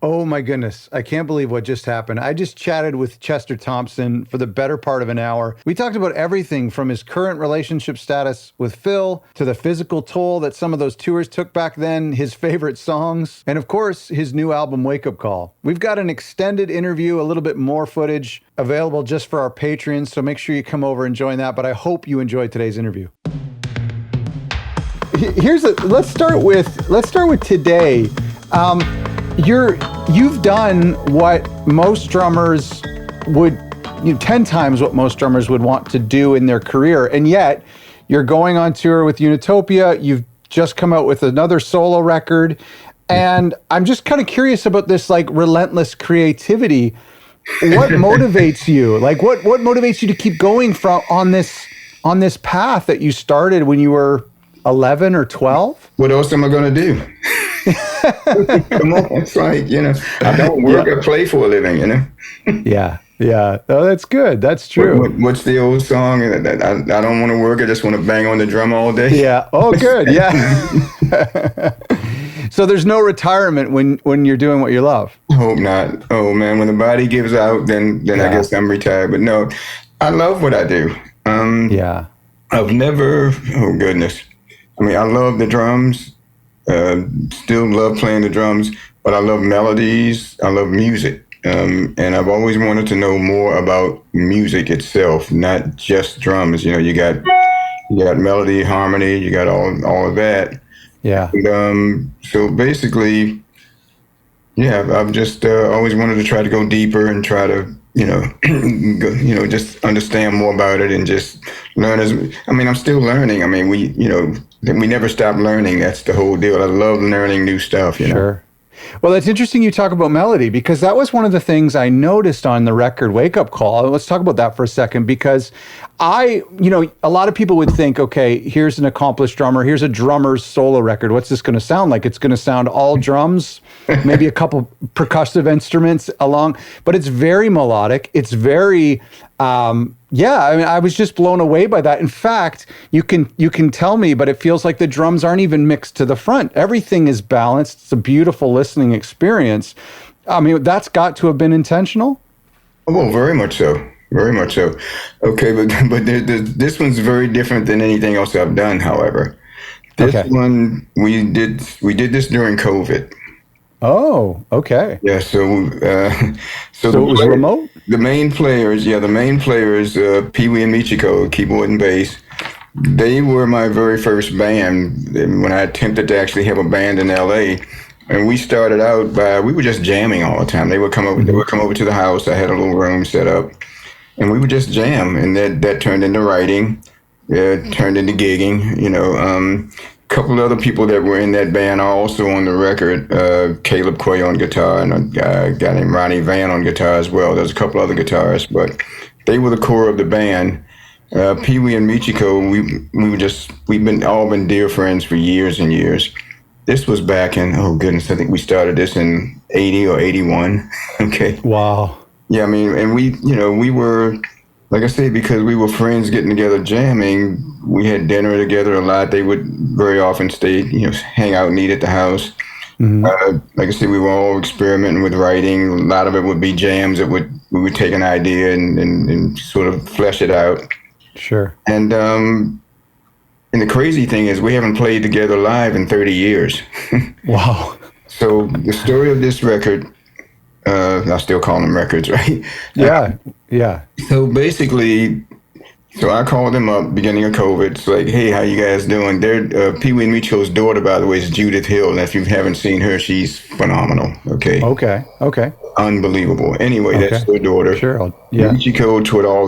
Oh my goodness. I can't believe what just happened. I just chatted with Chester Thompson for the better part of an hour. We talked about everything from his current relationship status with Phil to the physical toll that some of those tours took back then, his favorite songs, and of course, his new album, Wake Up Call. We've got an extended interview, a little bit more footage available just for our patrons, so make sure you come over and join that. But I hope you enjoyed today's interview. Let's start with today. You've done what most drummers would, 10 times what most drummers would want to do in their career. And yet you're going on tour with Unitopia. You've just come out with another solo record. And I'm just kind of curious about this, like, relentless creativity. What motivates you? Like, what motivates you to keep going on this path that you started when you were 11 or 12? What else am I going to do? Come on, it's like, I don't work, I play for a living, Yeah. Oh, that's good. That's true. What's the old song? I don't want to work, I just want to bang on the drum all day. Yeah. Oh, good. Yeah. So there's no retirement when you're doing what you love. Hope not. Oh man, when the body gives out, then I guess I'm retired. But no, I love what I do. Yeah. I've never, oh goodness. I mean, I love the drums. Still love playing the drums, but I love melodies. I love music. And I've always wanted to know more about music itself, not just drums. You got melody, harmony, you got all of that. Yeah. And, so basically, yeah, I've just always wanted to try to go deeper and try to, just understand more about it and just learn I'm still learning. I mean, we never stop learning. That's the whole deal. I love learning new stuff, Sure. Well, it's interesting you talk about melody, because that was one of the things I noticed on the record Wake Up Call. Let's talk about that for a second, because a lot of people would think, okay, here's an accomplished drummer, here's a drummer's solo record. What's this going to sound like? It's going to sound all drums, maybe a couple percussive instruments along, but it's very melodic. It's very, I was just blown away by that. In fact, you can tell me, but it feels like the drums aren't even mixed to the front. Everything is balanced. It's a beautiful listening experience. I mean, that's got to have been intentional. Oh, very much so. Very much so. Okay, but this one's very different than anything else I've done. However, this one we did this during COVID. Oh, okay. Yeah, so it was remote? The main players, Pee Wee and Michiko, keyboard and bass, they were my very first band when I attempted to actually have a band in LA. And we started out we were just jamming all the time. They would come over to the house. I had a little room set up, and we would just jam. And that turned into writing, turned into gigging, couple of other people that were in that band are also on the record. Caleb Quay on guitar, and a guy named Ronnie Van on guitar as well. There's a couple other guitarists, but they were the core of the band. Pee Wee and Michiko, we've all been dear friends for years and years. This was back in, oh goodness, I think we started this in 80 or 81. Okay. Wow. Yeah, I mean, and we were, like I say, because we were friends getting together jamming, we had dinner together a lot. They would very often stay, hang out and eat at the house. Mm-hmm. Like I said, we were all experimenting with writing. A lot of it would be jams that we would take an idea and sort of flesh it out. Sure. And the crazy thing is we haven't played together live in 30 years. Wow. So the story of this record, I still call them records, right? Yeah. So basically, I called them up beginning of COVID. It's like, hey, how you guys doing? They're Pee Wee and Michiko's daughter, by the way, is Judith Hill. And if you haven't seen her, she's phenomenal. Okay. Unbelievable. Anyway, that's their daughter. Sure. Yeah. Michiko taught all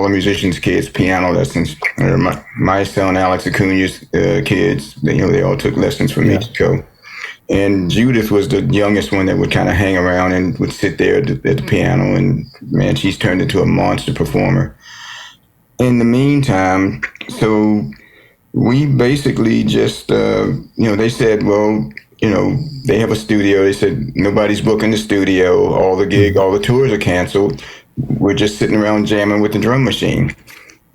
the musicians' kids piano lessons. My son Alex Acuna's kids, they all took lessons from Michiko. And Judith was the youngest one that would kind of hang around and would sit there at the piano. And man, she's turned into a monster performer. In the meantime, so we basically just, they said, well, they have a studio. They said, nobody's booking the studio. All the tours are canceled. We're just sitting around jamming with the drum machine.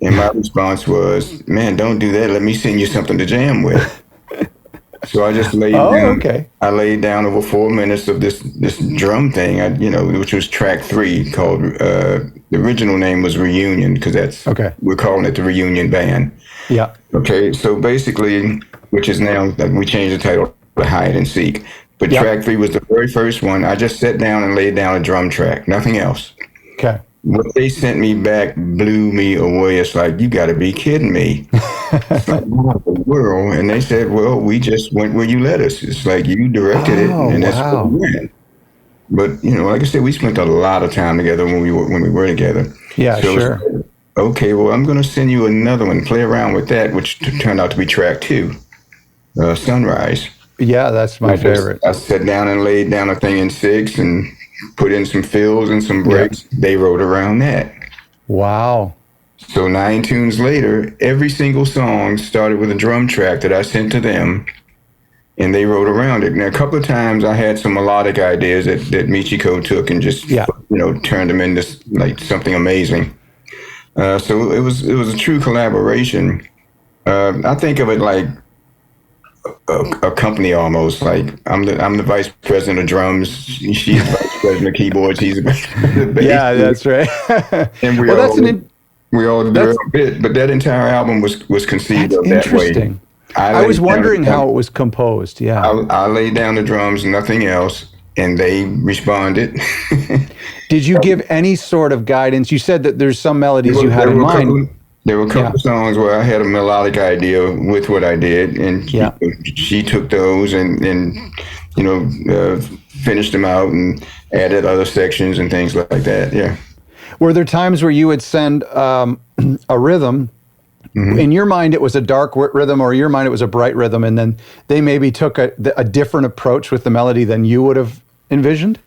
And my response was, man, don't do that. Let me send you something to jam with. So I just laid Oh, down. okay. I laid down over 4 minutes of this drum thing. Which was track three, called the original name was Reunion, because Okay. we're calling it the Reunion Band. Yeah. Okay, so basically, which is now we changed the title to Hide and Seek. But Yep. track three was the very first one. I just sat down and laid down a drum track, nothing else. Okay. What they sent me back blew me away. It's like, you got to be kidding me. It's like, what in the world? And they said, well, we just went where you led us. It's like you directed it, Oh, and that's what wow. we went. But like I said, we spent a lot of time together when we were together. Yeah, So it's sure. like, okay, well, I'm going to send you another one. Play around with that, which turned out to be track two, Sunrise. Yeah, that's my favorite. I sat down and laid down a thing in six and put in some fills and some Yeah. breaks. They wrote around that. Wow. So 9 tunes later, every single song started with a drum track that I sent to them, and they wrote around it. Now, a couple of times I had some melodic ideas that Michiko took and just Yeah. turned them into like something amazing. So it was a true collaboration. I think of it like a company almost. Like I'm the vice president of drums. She's the vice president of keyboards. He's the vice president of bass. Yeah, that's right. And well, that's we all do that's- a bit. But that entire album was conceived that's of that way. interesting. I was wondering how it was composed. Yeah. I laid down the drums, nothing else, and they responded. Did you give any sort of guidance? You said that there's some melodies you had in mind. There were a couple of songs where I had a melodic idea with what I did, and she took those and finished them out and added other sections and things like that. Yeah. Were there times where you would send a rhythm? Mm-hmm. In your mind, it was a dark rhythm, or in your mind, it was a bright rhythm, and then they maybe took a different approach with the melody than you would have envisioned?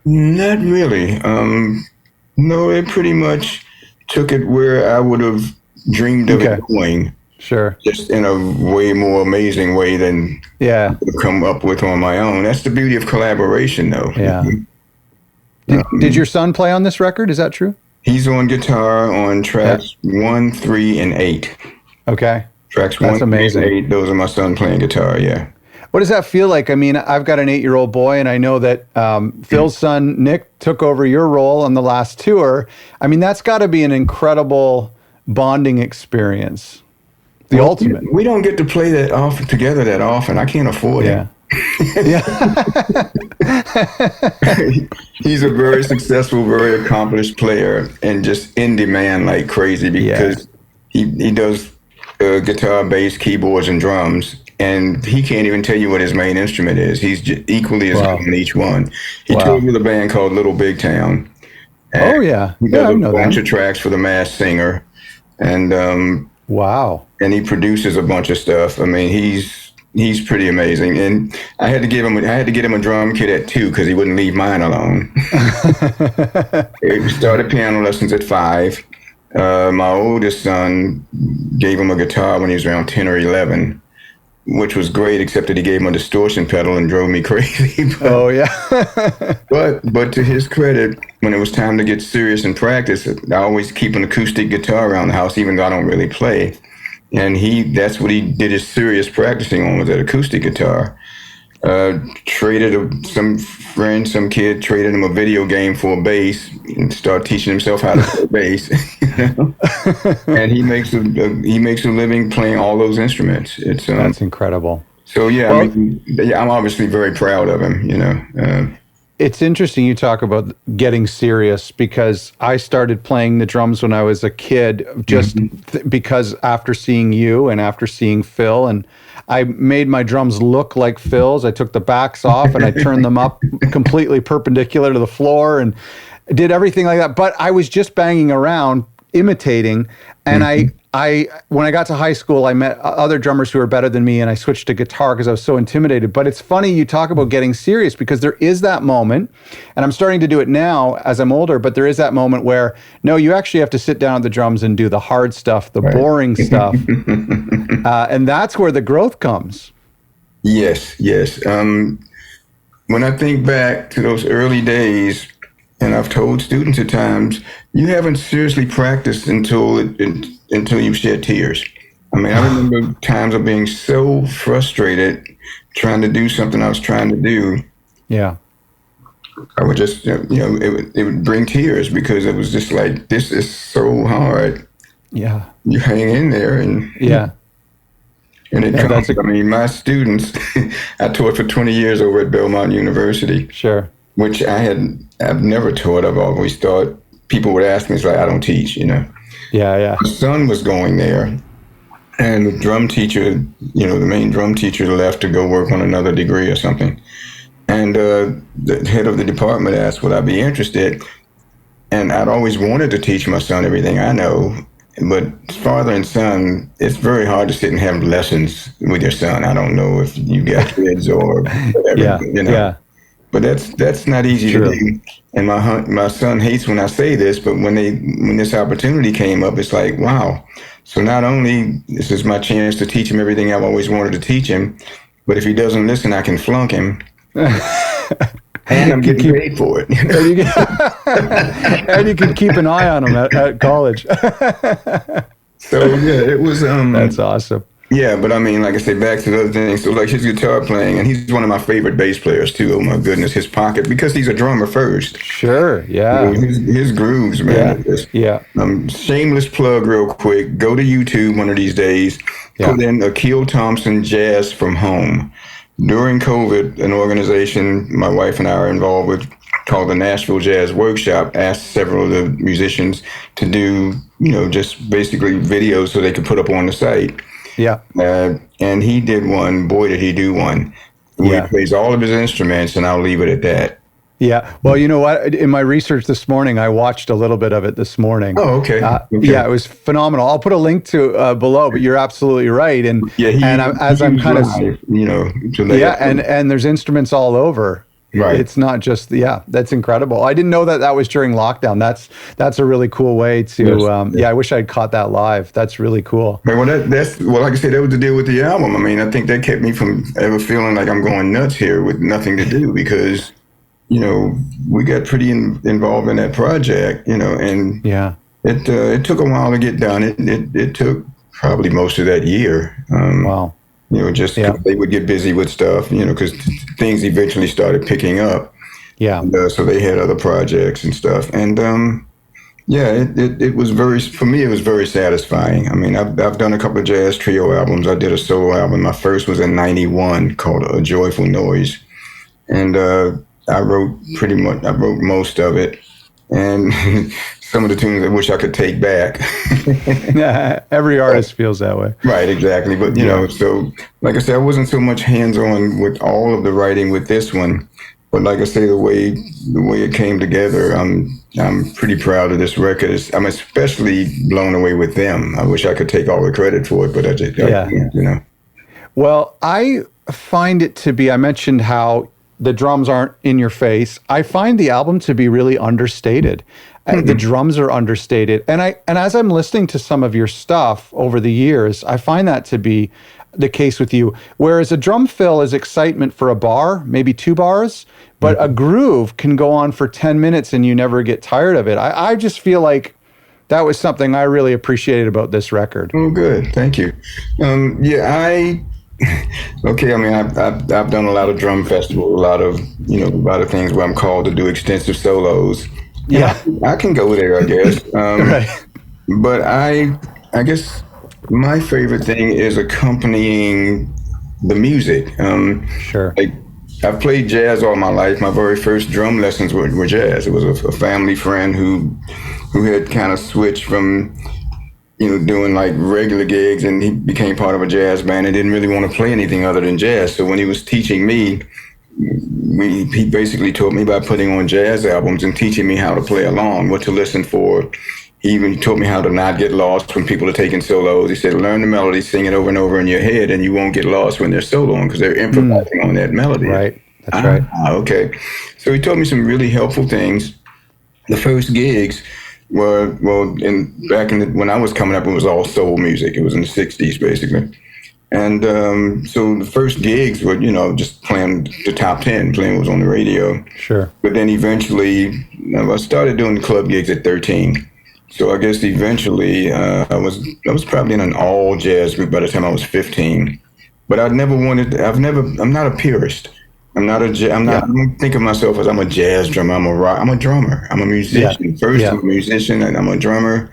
Not really. No, it pretty much took it where I would have dreamed of it going. Sure. Just in a way more amazing way than I could come up with on my own. That's the beauty of collaboration, though. Yeah. Did your son play on this record? Is that true? He's on guitar on tracks 1, 3, and 8. Okay. Tracks That's 1, amazing. 3, and 8. Those are my son playing guitar. Yeah. What does that feel like? I mean, I've got an 8-year-old boy, and I know that Phil's son, Nick, took over your role on the last tour. I mean, that's got to be an incredible bonding experience. The ultimate. We don't get to play together that often. I can't afford it. He's a very successful, very accomplished player, and just in demand like crazy because he does guitar, bass, keyboards, and drums. And he can't even tell you what his main instrument is. He's just equally as good in each one. He toured with a band called Little Big Town. He does a bunch of tracks for The Masked Singer, and and he produces a bunch of stuff. I mean, he's pretty amazing. And I had to get him a drum kit at 2 because he wouldn't leave mine alone. He started piano lessons at 5. My oldest son gave him a guitar when he was around 10 or 11. Which was great, except that he gave him a distortion pedal and drove me crazy. But to his credit, when it was time to get serious in practice, I always keep an acoustic guitar around the house, even though I don't really play. And that's what he did his serious practicing on, was that acoustic guitar. Some kid traded him a video game for a bass and started teaching himself how to play bass. And he makes a living playing all those instruments. That's incredible. So I'm obviously very proud of him. It's interesting you talk about getting serious, because I started playing the drums when I was a kid, just because after seeing you and after seeing Phil, and I made my drums look like Phil's. I took the backs off and I turned them up completely perpendicular to the floor and did everything like that. But I was just banging around, imitating, and when I got to high school, I met other drummers who were better than me, and I switched to guitar because I was so intimidated. But it's funny you talk about getting serious, because there is that moment, and I'm starting to do it now as I'm older, but there is that moment where, no, you actually have to sit down at the drums and do the hard stuff, the boring stuff. And that's where the growth comes. Yes. When I think back to those early days, and I've told students at times, you haven't seriously practiced until you shed tears. I mean, I remember times of being so frustrated trying to do something I was trying to do. Yeah. I would just, it would bring tears because it was just like, this is so hard. Yeah. You hang in there Yeah. and it Yeah, comes. I mean, my students, I taught for 20 years over at Belmont University, sure. which I've never taught. I've always thought people would ask me, it's like, I don't teach, Yeah. Yeah. My son was going there, and the drum teacher, the main drum teacher left to go work on another degree or something. And the head of the department asked, would I be interested? And I'd always wanted to teach my son everything I know. But father and son, it's very hard to sit and have lessons with your son. I don't know if you got kids or whatever, Yeah. Yeah. But that's not easy True. to do. And my son hates when I say this, but when this opportunity came up, it's like, wow. So not only this is my chance to teach him everything I've always wanted to teach him, but if he doesn't listen, I can flunk him. And I'm getting paid for it. And you can keep an eye on him at college. So yeah, it was. That's awesome. Yeah, but I mean, like I say, back to the other things. So like his guitar playing, and he's one of my favorite bass players too. Oh my goodness, his pocket, because he's a drummer first. Sure. Yeah. His grooves, man. Yeah. Shameless plug, real quick. Go to YouTube one of these days. Yeah. Put in Akil Thompson Jazz from Home. During COVID, an organization my wife and I are involved with called the Nashville Jazz Workshop asked several of the musicians to do, just basically videos so they could put up on the site. Yeah. And he did one. Boy, did he do one. Where he plays all of his instruments, and I'll leave it at that. Yeah. Well, you know what? In my research this morning, I watched a little bit of it this morning. Oh, okay. Yeah, it was phenomenal. I'll put a link to below, but you're absolutely right. And I'm kind of, and there's instruments all over. Right. It's not just, that's incredible. I didn't know that was during lockdown. That's a really cool way to, I wish I'd caught that live. That's really cool. Well, that's like I said, that was the deal with the album. I mean, I think that kept me from ever feeling like I'm going nuts here with nothing to do, because we got pretty involved in that project, and it took a while to get done. It took probably most of that year. Wow. They would get busy with stuff, because things eventually started picking up. Yeah. And, so they had other projects and stuff. And it was for me, it was very satisfying. I mean, I've done a couple of jazz trio albums. I did a solo album. My first was in '91 called A Joyful Noise. And I wrote most of it, and some of the tunes I wish I could take back. Every artist feels that way. Right, exactly. But so like I said, I wasn't so much hands-on with all of the writing with this one. But like I say, the way it came together, I'm pretty proud of this record. I'm especially blown away with them. I wish I could take all the credit for it, but I can't. Well, I find it to be. I mentioned how the drums aren't in your face. I find the album to be really understated. The drums are understated. And as I'm listening to some of your stuff over the years, I find that to be the case with you. Whereas a drum fill is excitement for a bar, maybe 2 bars, but a groove can go on for 10 minutes and you never get tired of it. I just feel like that was something I really appreciated about this record. Oh, good. Thank you. Okay, I mean, I've done a lot of drum festivals, a lot of things where I'm called to do extensive solos. Yeah, I can go there, I guess. Right. But I guess my favorite thing is accompanying the music. Sure. I've played jazz all my life. My very first drum lessons were jazz. It was a family friend who had kind of switched from doing like regular gigs, and he became part of a jazz band and didn't really want to play anything other than jazz. So when he was teaching me, he basically taught me by putting on jazz albums and teaching me how to play along, what to listen for. He even taught me how to not get lost when people are taking solos. He said, learn the melody, sing it over and over in your head, and you won't get lost when they're soloing because they're improvising on that melody. Right, that's right. Okay. So he taught me some really helpful things. The first gigs were, when I was coming up, it was all soul music. It was in the 60s, basically. And so the first gigs were, just playing the top 10, playing what was on the radio. Sure. But then eventually, I started doing the club gigs at 13. So I guess eventually I was probably in an all jazz group by the time I was 15. But I'm not a purist. I Yeah. don't think of myself as I'm a jazz drummer. I'm a drummer. I'm a Yeah. musician. First, I'm Yeah. a musician and I'm a drummer.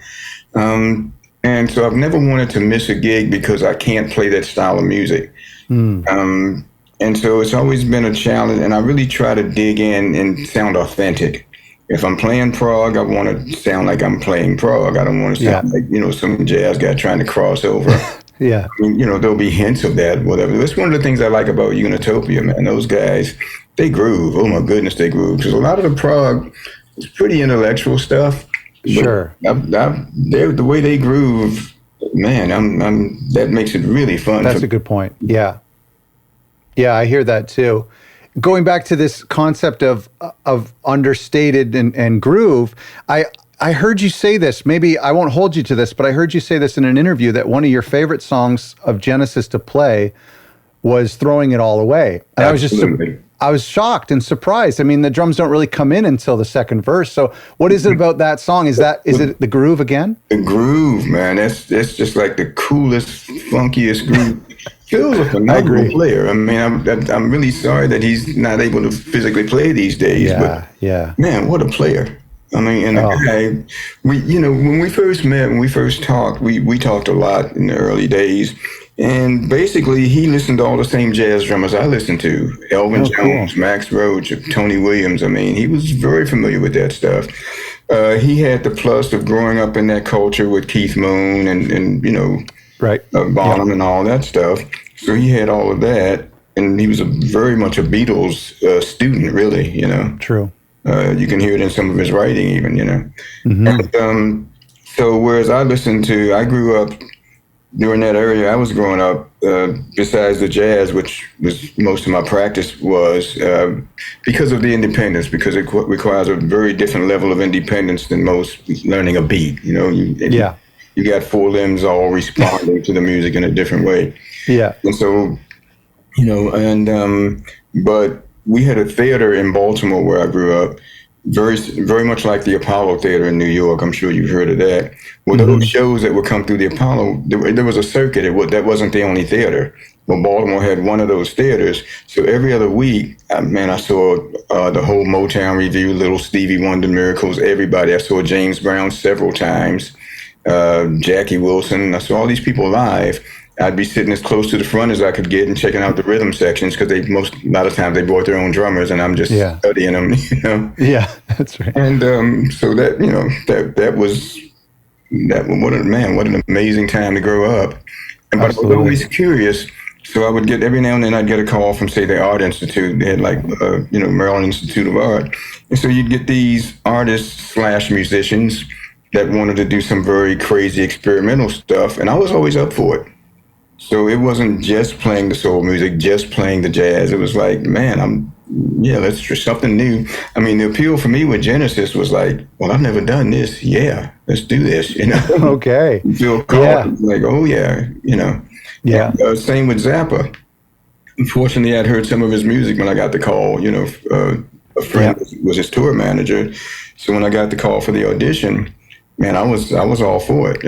Um, and so I've never wanted to miss a gig because I can't play that style of music. Mm. And so it's always been a challenge, and I really try to dig in and sound authentic. If I'm playing prog, I want to sound like I'm playing prog. I don't want to Yeah. sound like, some jazz guy trying to cross over. Yeah. I mean, there'll be hints of that, whatever. That's one of the things I like about Unitopia, man. Those guys, they groove. Oh my goodness, they groove. Because a lot of the prog is pretty intellectual stuff, but Sure. the way they groove, man, that makes it really fun for That's a good point. Yeah. Yeah, I hear that too. Going back to this concept of understated and groove, I heard you say this. Maybe I won't hold you to this, but I heard you say this in an interview that one of your favorite songs of Genesis to play was "Throwing It All Away," and Absolutely. I was shocked and surprised. I mean, the drums don't really come in until the second verse. So, what is it about that song? Is it the groove again? The groove, man, that's just like the coolest, funkiest groove. Phil's a phenomenal player. I mean, I'm really sorry that he's not able to physically play these days, Yeah. but Yeah. man, what a player. I mean, and the Oh, guy, when we first met, when we first talked, we talked a lot in the early days. And basically, he listened to all the same jazz drummers I listened to: Elvin oh, cool. Jones, Max Roach, Tony Williams. I mean, he was very familiar with that stuff. He had the plus of growing up in that culture with Keith Moon and Right. Yeah. Bonham and all that stuff. So he had all of that, and he was very much a Beatles student, really. True. You can hear it in some of his writing, even. Hmm. And, so whereas I grew up during that area I was growing up, besides the jazz, which was most of my practice was, because of the independence, because it requires a very different level of independence than most learning a beat. Yeah. You got four limbs all responding to the music in a different way. Yeah. And so, but we had a theater in Baltimore where I grew up, very, very much like the Apollo Theater in New York. I'm sure you've heard of that. Well, those Hmm. shows that would come through the Apollo, there was a circuit. That wasn't the only theater. But Baltimore had one of those theaters. So every other week, man, I saw the whole Motown Review, Little Stevie Wonder, Miracles, everybody. I saw James Brown several times, Jackie Wilson. I saw all these people live. I'd be sitting as close to the front as I could get and checking out the rhythm sections because a lot of times they brought their own drummers and I'm just Yeah. studying them. Yeah. That's right. And so that was what an amazing time to grow up. But I was Absolutely. always curious. So I would get every now and then I'd get a call from, say, the Art Institute. They had Maryland Institute of Art, and so you'd get these artists/musicians that wanted to do some very crazy experimental stuff, and I was always up for it. So it wasn't just playing the soul music, just playing the jazz. It was like, man, let's try something new. I mean, the appeal for me with Genesis was like, well, I've never done this. Yeah, let's do this. Okay. Feel Yeah. called, like, oh yeah. Yeah. And, same with Zappa. Unfortunately, I'd heard some of his music when I got the call. A friend was his tour manager, so when I got the call for the audition, man, I was all for it.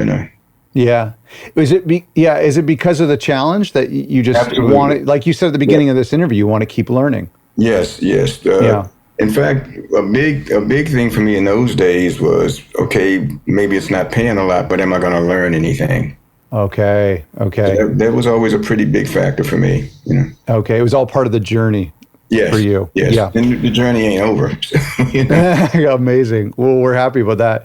Yeah. Is it because of the challenge that you just Absolutely. want to, like you said at the beginning of this interview, you want to keep learning? Yes, yes. Yeah. In fact, a big thing for me in those days was, okay, maybe it's not paying a lot, but am I going to learn anything? Okay. Okay. That was always a pretty big factor for me. Okay. It was all part of the journey Yes. for you. Yes. Yeah. And the journey ain't over. So. Amazing. Well, we're happy about that.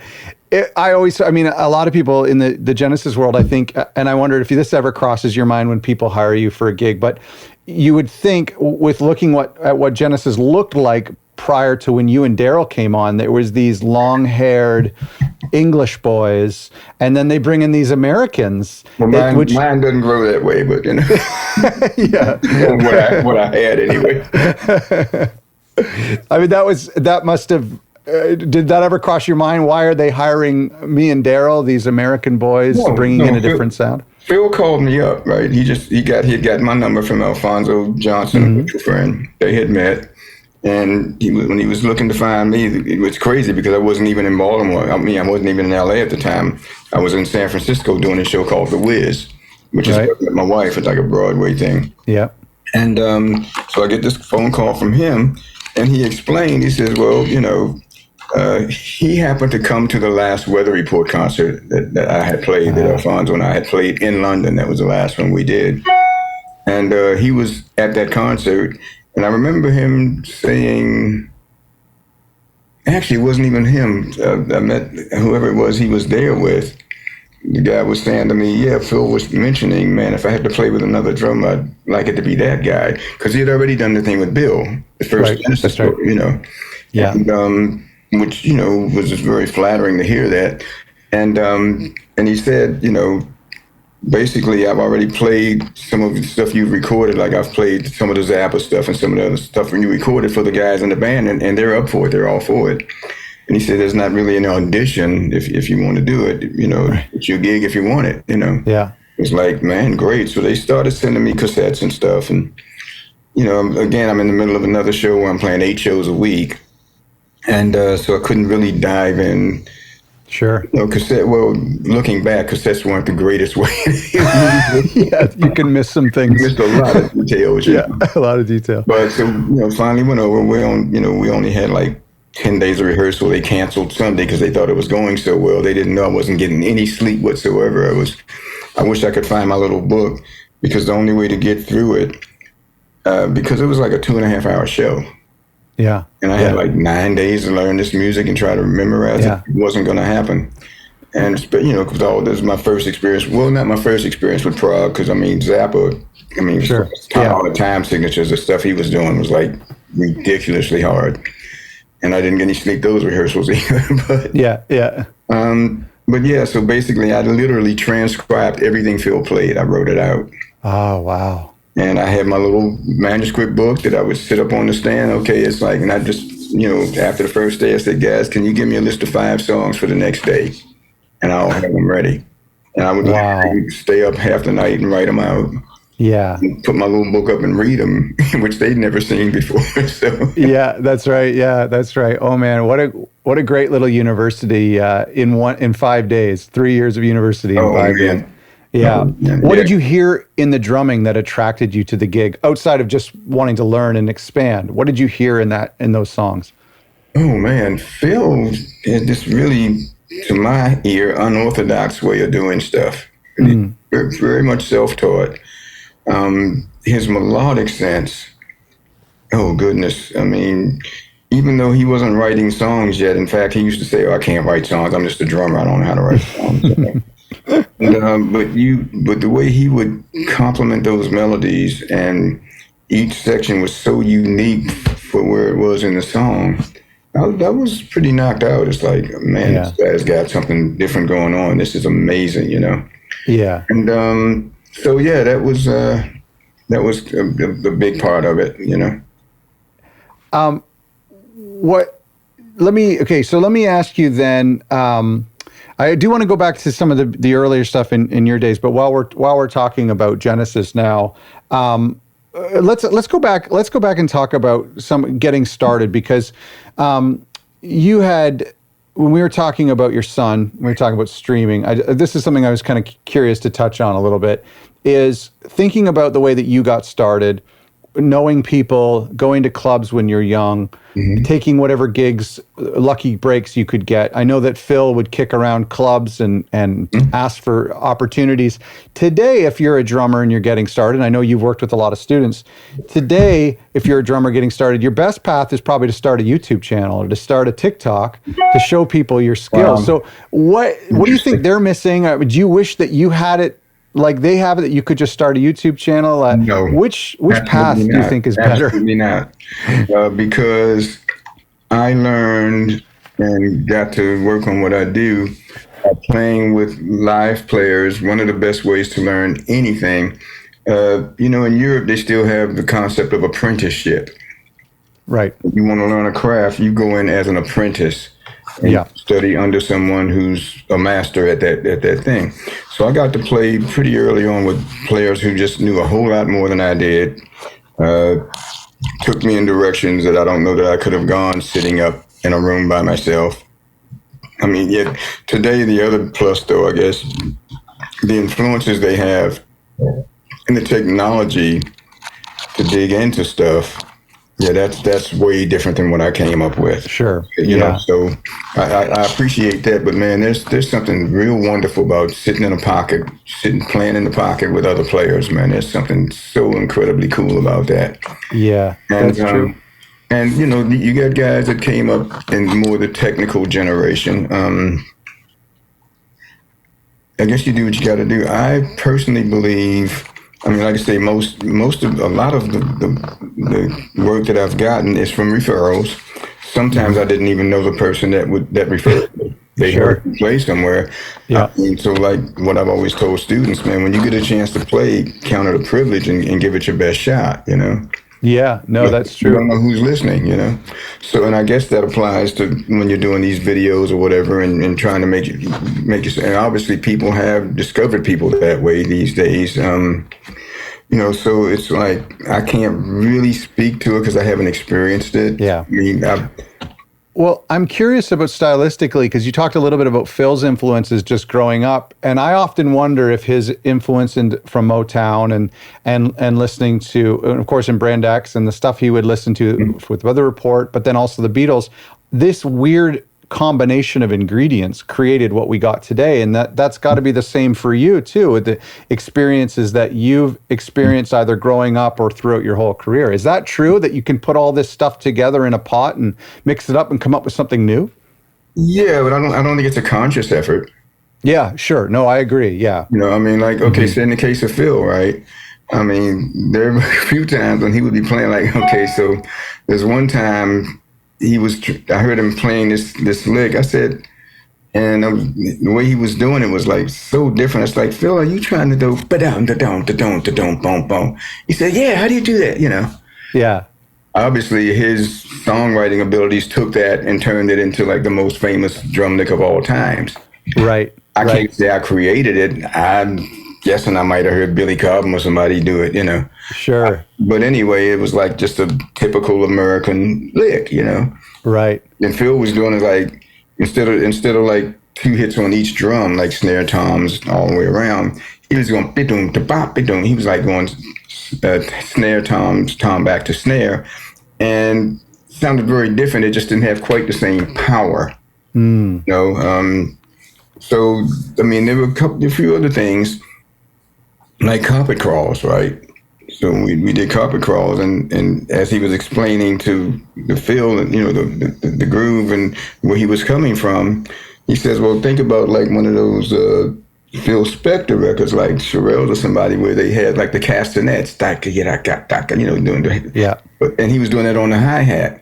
A lot of people in the Genesis world, I think, and I wondered if this ever crosses your mind when people hire you for a gig, but you would think with looking at what Genesis looked like prior to when you and Daryl came on, there was these long-haired English boys, and then they bring in these Americans. Well, mine doesn't grow that way, but Yeah. what I had anyway. I mean, that must have. Did that ever cross your mind? Why are they hiring me and Daryl, these American boys, bringing in a different sound? Phil called me up, right? He had gotten my number from Alfonso Johnson, a mutual friend. They had met, And when he was looking to find me, it was crazy because I wasn't even in Baltimore. I mean, I wasn't even in LA at the time. I was in San Francisco doing a show called The Wiz, which is Right. with my wife. It's like a Broadway thing. Yeah. And so I get this phone call from him, and he explained, he says, well, he happened to come to the last Weather Report concert that I had played, that Alfonso and I had played in London. That was the last one we did. And he was at that concert, and I remember him saying, actually, it wasn't even him. I met whoever it was he was there with. The guy was saying to me, yeah, Phil was mentioning, man, if I had to play with another drummer, I'd like it to be that guy. Because he had already done the thing with Bill, the first Genesis book, Yeah. And, which, was just very flattering to hear that. And he said, basically, I've already played some of the stuff you've recorded. Like I've played some of the Zappa stuff and some of the other stuff when you recorded for the guys in the band, and they're up for it. They're all for it. And he said, there's not really an audition if you want to do it, it's your gig if you want it, Yeah. It's like, man, great. So they started sending me cassettes and stuff. And, again, I'm in the middle of another show where I'm playing 8 shows a week. And so I couldn't really dive in. Sure. Looking back, cassettes weren't the greatest way. Yeah, you can miss some things. You missed a lot of details. Yeah, a lot of detail. But so, finally went over. We only had like 10 days of rehearsal. They canceled Sunday because they thought it was going so well. They didn't know I wasn't getting any sleep whatsoever. I wish I could find my little book, because the only way to get through it, because it was like a 2.5-hour show. Yeah. And I had like 9 days to learn this music and try to memorize it. It wasn't going to happen. And, because this is my first experience. Well, not my first experience with Prague, because, Zappa, Sure. all the time signatures, the stuff he was doing was like ridiculously hard. And I didn't get any sleep those rehearsals either. But, Yeah. But yeah, so basically I literally transcribed everything Phil played. I wrote it out. Oh, wow. And I had my little manuscript book that I would sit up on the stand. Okay, it's like, and I just, after the first day, I said, guys, can you give me a list of 5 songs for the next day? And I'll have them ready. And I would stay up half the night and write them out. Yeah. And put my little book up and read them, which they'd never seen before. So. Yeah, that's right. Yeah, that's right. Oh man, what a great little university in 5 days. 3 years of university in 5 days. Yeah. What did you hear in the drumming that attracted you to the gig, outside of just wanting to learn and expand? What did you hear in those songs? Oh man, Phil had this really, to my ear, unorthodox way of doing stuff. Very much self-taught. His melodic sense, oh goodness. Even though he wasn't writing songs yet, in fact, he used to say, I can't write songs. I'm just a drummer. I don't know how to write songs. But the way he would complement those melodies, and each section was so unique for where it was in the song, that was pretty knocked out. It's like, man, This guy's got something different going on. This is amazing, Yeah. And so yeah, that was the big part of it, Let me ask you then. I do want to go back to some of the earlier stuff in your days, but while we're talking about Genesis now, let's go back and talk about some getting started, because you had, when we were talking about your son, we were talking about streaming. This is something I was kind of curious to touch on a little bit, is thinking about the way that you got started, knowing people, going to clubs when you're young, taking whatever gigs, lucky breaks you could get. I know that Phil would kick around clubs and ask for opportunities. Today, if you're a drummer and you're getting started, and I know you've worked with a lot of students, today, if you're a drummer getting started, your best path is probably to start a YouTube channel or to start a TikTok to show people your skills. Wow. So what do you think they're missing? Do you wish that you had it like they have it, that you could just start a YouTube channel? No. Which path do you think is better? Absolutely not. Because I learned and got to work on what I do playing with live players. One of the best ways to learn anything, in Europe, they still have the concept of apprenticeship. Right. If you want to learn a craft, you go in as an apprentice and study under someone who's a master at that thing. So I got to play pretty early on with players who just knew a whole lot more than I did. took me in directions that I don't know that I could have gone sitting up in a room by myself. I mean, yet today, the other plus, though, I guess, the influences they have and the technology to dig into stuff, yeah, that's way different than what I came up with. Sure. You know, so I appreciate that. But man, there's something real wonderful about sitting in a pocket, playing in the pocket with other players, man. There's something so incredibly cool about that. Yeah, And, that's true. And you know, you got guys that came up in more the technical generation. I guess you do what you got to do. I personally believe. I mean, like I say, a lot of the work that I've gotten is from referrals. Sometimes I didn't even know the person that referred me. They heard me play somewhere. Yeah. I mean, so like what I've always told students, man, when you get a chance to play, count it a privilege and give it your best shot, you know? Yeah, no, that's true. You don't know who's listening, you know? So, and I guess that applies to when you're doing these videos or whatever and trying to make it, and obviously people have discovered people that way these days. You know, so it's like, I can't really speak to it because I haven't experienced it. Yeah. I mean, Well, I'm curious about stylistically, because you talked a little bit about Phil's influences just growing up, and I often wonder if his influence from Motown and listening to, and of course, in Brand X and the stuff he would listen to with Weather Report, but then also the Beatles, this weird combination of ingredients created what we got today, and that's got to be the same for you too, with the experiences that you've experienced either growing up or throughout your whole career. Is that true, that you can put all this stuff together in a pot and mix it up and come up with something new? yeah, but I don't think it's a conscious effort. Yeah, sure. No, I agree. Yeah. You know, I mean, like, okay, so in the case of Phil, right? I mean, there were a few times when he would be playing like, okay, so there's one time I heard him playing this lick. I said, and the way he was doing it was like so different. It's like, Phil, are you trying to do ba-dum, da-dum, da-dum, da-dum, boom, boom? He said, yeah, how do you do that? You know? Yeah. Obviously, his songwriting abilities took that and turned it into like the most famous drum lick of all times. Right. I can't say I created it. I'm guessing I might have heard Billy Cobham or somebody do it, you know. Sure. But anyway, it was like just a typical American lick, you know. Right. And Phil was doing it like instead of like 2 hits on each drum, like snare toms all the way around, he was going bidum to bop bidum. He was like going snare toms, tom back to snare, and sounded very different. It just didn't have quite the same power, you know. So I mean, there were a few other things like carpet crawls, right? So we did carpet crawls, and as he was explaining to the Phil, and you know, the groove and where he was coming from, he says, well, think about like one of those Phil Spector records, like Sherelle or somebody, where they had like the castanets, you know, doing the, Yeah. and he was doing that on the hi-hat.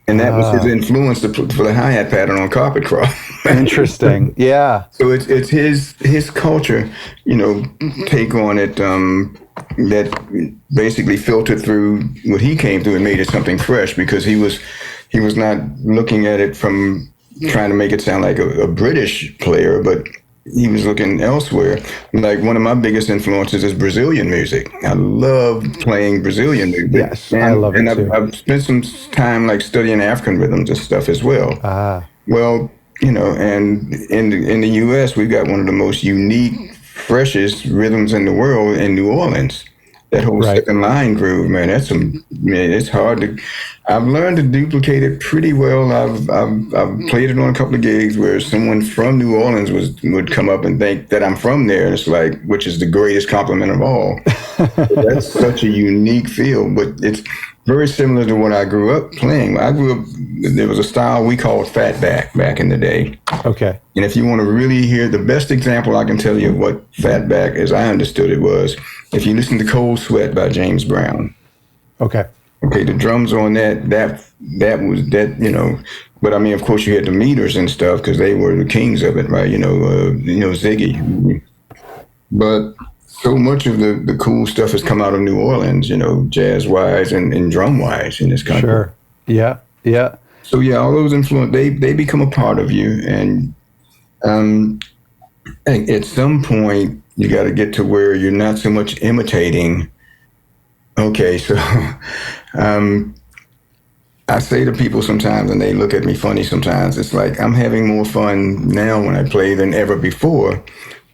And that was his influence for the hi-hat pattern on carpet crawl. Interesting. Yeah. So it's his culture, you know, take on it, that basically filtered through what he came through and made it something fresh, because he was not looking at it from trying to make it sound like a British player, but he was looking elsewhere. Like one of my biggest influences is Brazilian music. I love playing Brazilian music. Yes, I love it too. I've spent some time like studying African rhythms and stuff as well. Well, you know, and in the U.S., we've got one of the most unique, freshest rhythms in the world in New Orleans. That whole second line groove, man, it's hard to, I've learned to duplicate it pretty well. I've played it on a couple of gigs where someone from New Orleans would come up and think that I'm from there. It's like, which is the greatest compliment of all. That's such a unique feel, but it's very similar to what I grew up playing. There was a style we called fatback back in the day. Okay. And if you want to really hear the best example I can tell you of what fatback, as I understood it, was, if you listen to Cold Sweat by James Brown. Okay. Okay, the drums on that was that, you know, but I mean, of course you had the meters and stuff because they were the kings of it, right? You know, Ziggy. But so much of the cool stuff has come out of New Orleans, you know, jazz-wise and drum-wise in this country. Sure. Yeah. Yeah. So yeah, all those influences, they become a part of you. And at some point, you got to get to where you're not so much imitating Okay, so um, I say to people sometimes, and they look at me funny sometimes. It's like I'm having more fun now when I play than ever before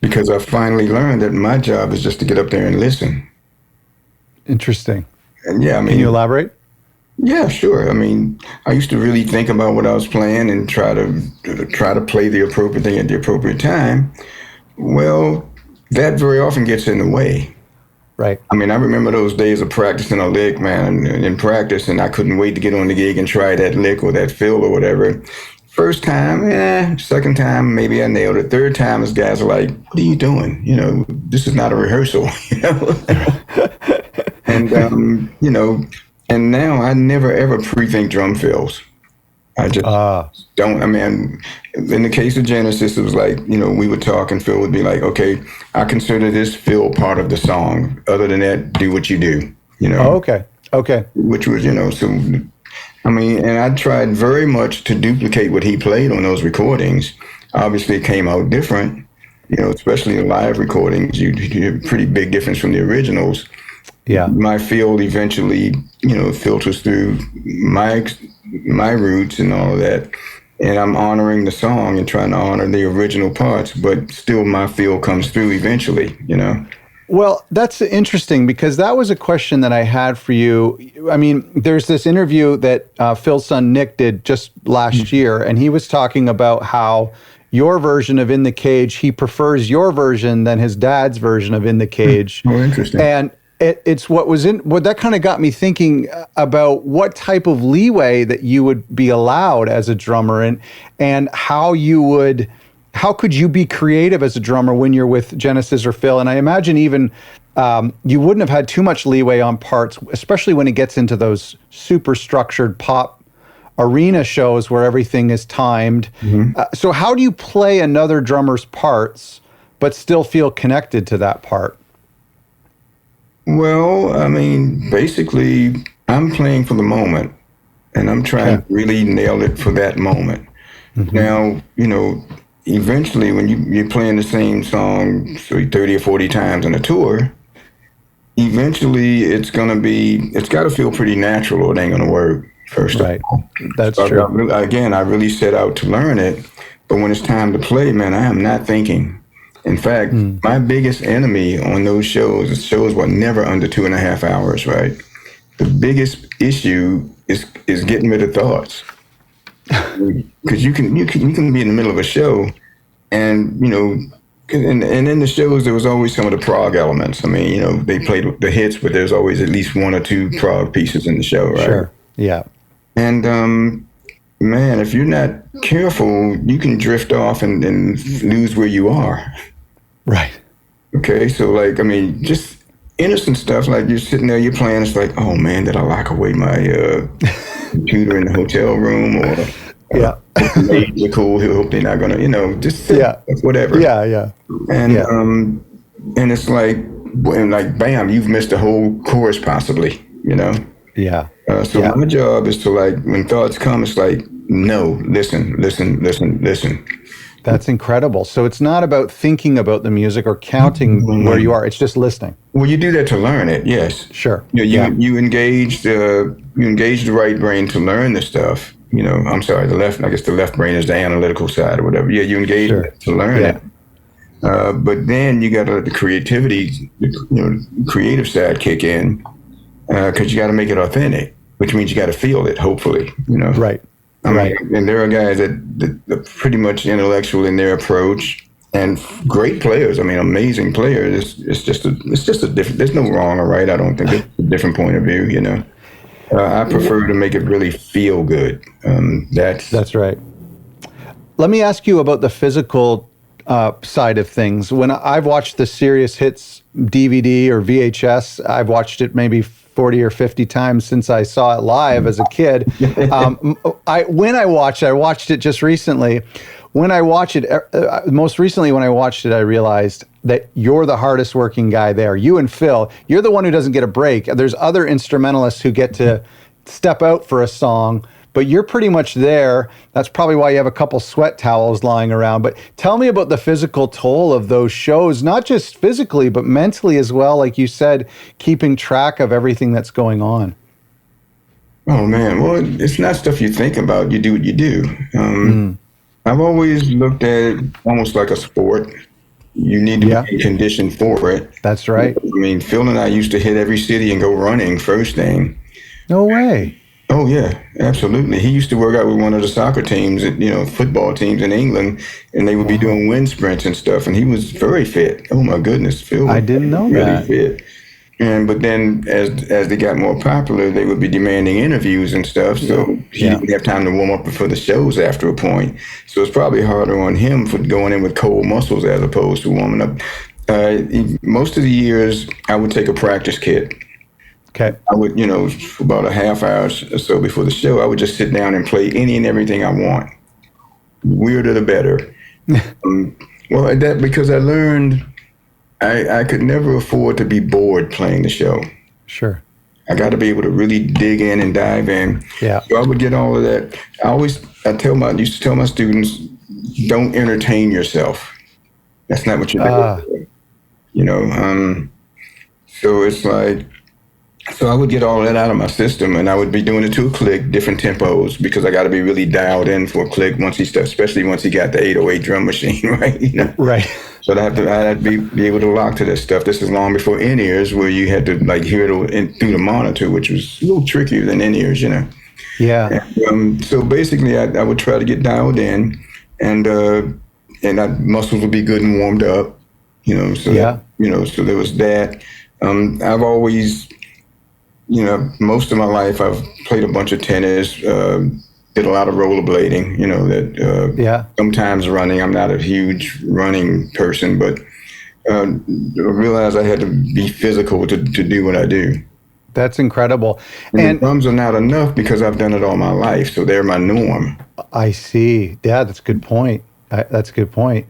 because I finally learned that my job is just to get up there and listen. Interesting. And yeah, I Can you mean, elaborate? yeah, sure. I mean, I used to really think about what I was playing and try to play the appropriate thing at the appropriate time. Well, that very often gets in the way. Right. I mean, I remember those days of practicing a lick, man, in practice, and I couldn't wait to get on the gig and try that lick or that fill or whatever. First time, second time, maybe I nailed it. Third time, these guys are like, "What are you doing? You know, this is not a rehearsal." You know, and and now I never ever pre-think drum fills. I just Ah, don't. I mean, in the case of Genesis, it was like, we would talk and Phil would be like, okay, I consider this Phil part of the song. Other than that, do what you do, oh, okay. Okay. which was, so, I mean, and I tried very much to duplicate what he played on those recordings. Obviously, it came out different, especially the live recordings. You hear a pretty big difference from the originals. Yeah. My field eventually, filters through my roots and all of that. And I'm honoring the song and trying to honor the original parts, but still my feel comes through eventually. Well, that's interesting because that was a question that I had for you. I mean, there's this interview that Phil's son Nick did just last year, and he was talking about how your version of In the Cage, he prefers your version than his dad's version of In the Cage. Oh, interesting. And it's what that kind of got me thinking about what type of leeway that you would be allowed as a drummer, and how could you be creative as a drummer when you're with Genesis or Phil? And I imagine even you wouldn't have had too much leeway on parts, especially when it gets into those super structured pop arena shows where everything is timed. So how do you play another drummer's parts but still feel connected to that part? Well, I mean, basically, I'm playing for the moment, and I'm trying to really nail it for that moment. Now, eventually, when you're playing the same song, say 30 or 40 times on a tour, eventually it's got to feel pretty natural or it ain't going to work, first of Right. all. That's So true. I really set out to learn it, but when it's time to play, man, I am not thinking. In fact, my biggest enemy on those shows were never under 2.5 hours, right? The biggest issue is getting rid of thoughts. Because you can be in the middle of a show, and and in the shows there was always some of the prog elements. I mean, they played the hits, but there's always at least one or two prog pieces in the show, right? Sure. Yeah. And man, if you're not careful, you can drift off and lose where you are. Right. Okay, so like, I mean, just innocent stuff like you're sitting there, you're playing. It's like, oh man, did I lock away my computer in the hotel room? Or Yeah. the maids are cool. He'll hope they're not gonna, just sit, Yeah. whatever. Yeah. Yeah. And Yeah. and it's like, and like, bam, you've missed the whole chorus possibly. Yeah. So Yeah. my job is to, like, when thoughts come, it's like, no, listen, listen, listen, listen. That's incredible. So it's not about thinking about the music or counting where you are. It's just listening. Well, you do that to learn it, yes. Sure. You Yeah. you engage the right brain to learn the stuff. I'm sorry, the left. I guess the left brain is the analytical side or whatever. Yeah, you engage Sure. it to learn Yeah. it. But then you got to let the creativity, creative side kick in, because you got to make it authentic, which means you got to feel it. Hopefully. Right. I mean, Right. and there are guys that are pretty much intellectual in their approach and great players. I mean, amazing players. It's just a different. There's no wrong or right. I don't think it's a different point of view. I prefer to make it really feel good. That's right. Let me ask you about the physical side of things. When I've watched the Serious Hits DVD or VHS, I've watched it maybe 40 or 50 times since I saw it live as a kid. I watched it just recently. When I watch it, most recently when I watched it, I realized that you're the hardest working guy there. You and Phil, you're the one who doesn't get a break. There's other instrumentalists who get to step out for a song, but you're pretty much there. That's probably why you have a couple sweat towels lying around. But tell me about the physical toll of those shows, not just physically, but mentally as well. Like you said, keeping track of everything that's going on. Oh man, well, it's not stuff you think about. You do what you do. I've always looked at it almost like a sport. You need to be conditioned for it. That's right. I mean, Phil and I used to hit every city and go running first thing. No way. Oh yeah, absolutely. He used to work out with one of the soccer teams, football teams in England, and they would be doing wind sprints and stuff. And he was very fit. Oh my goodness, Phil. I didn't know really that. Fit. But then as they got more popular, they would be demanding interviews and stuff. So he didn't have time to warm up for the shows after a point. So it's probably harder on him for going in with cold muscles as opposed to warming up. Most of the years, I would take a practice kit. Okay. I would, for about a half hour or so before the show, I would just sit down and play any and everything I want. Weirder the better. Because I learned I could never afford to be bored playing the show. Sure. I got to be able to really dig in and dive in. Yeah. So I would get all of that. I used to tell my students, don't entertain yourself. That's not what you're there for. So it's like, so I would get all that out of my system, and I would be doing it to a click, different tempos, because I got to be really dialed in for a click especially once he got the 808 drum machine, right? Right. So I had to be able to lock to that stuff. This is long before in-ears, where you had to hear it through the monitor, which was a little trickier than in-ears, Yeah. And, so basically, I would try to get dialed in, and muscles would be good and warmed up, So so there was that. I've always, most of my life I've played a bunch of tennis. Did a lot of rollerblading, sometimes running. I'm not a huge running person, but I realized I had to be physical to do what I do. That's incredible. And the drums are not enough because I've done it all my life, so they're my norm. I see. Yeah, that's a good point. That's a good point.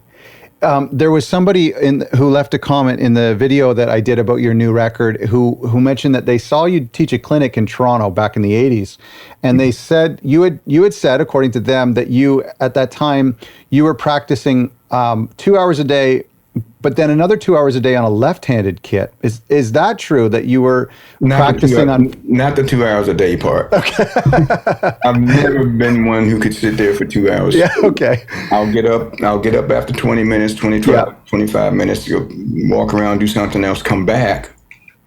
There was somebody who left a comment in the video that I did about your new record who mentioned that they saw you teach a clinic in Toronto back in the 80s. And they said you had said, according to them, that you, at that time, you were practicing 2 hours a day, but then another 2 hours a day on a left-handed kit. Is that true, that you were practicing on... Not the 2 hours a day part. Okay. I've never been one who could sit there for 2 hours. Yeah, okay. I'll get up after 20 minutes, 25 minutes, to go walk around, do something else, come back.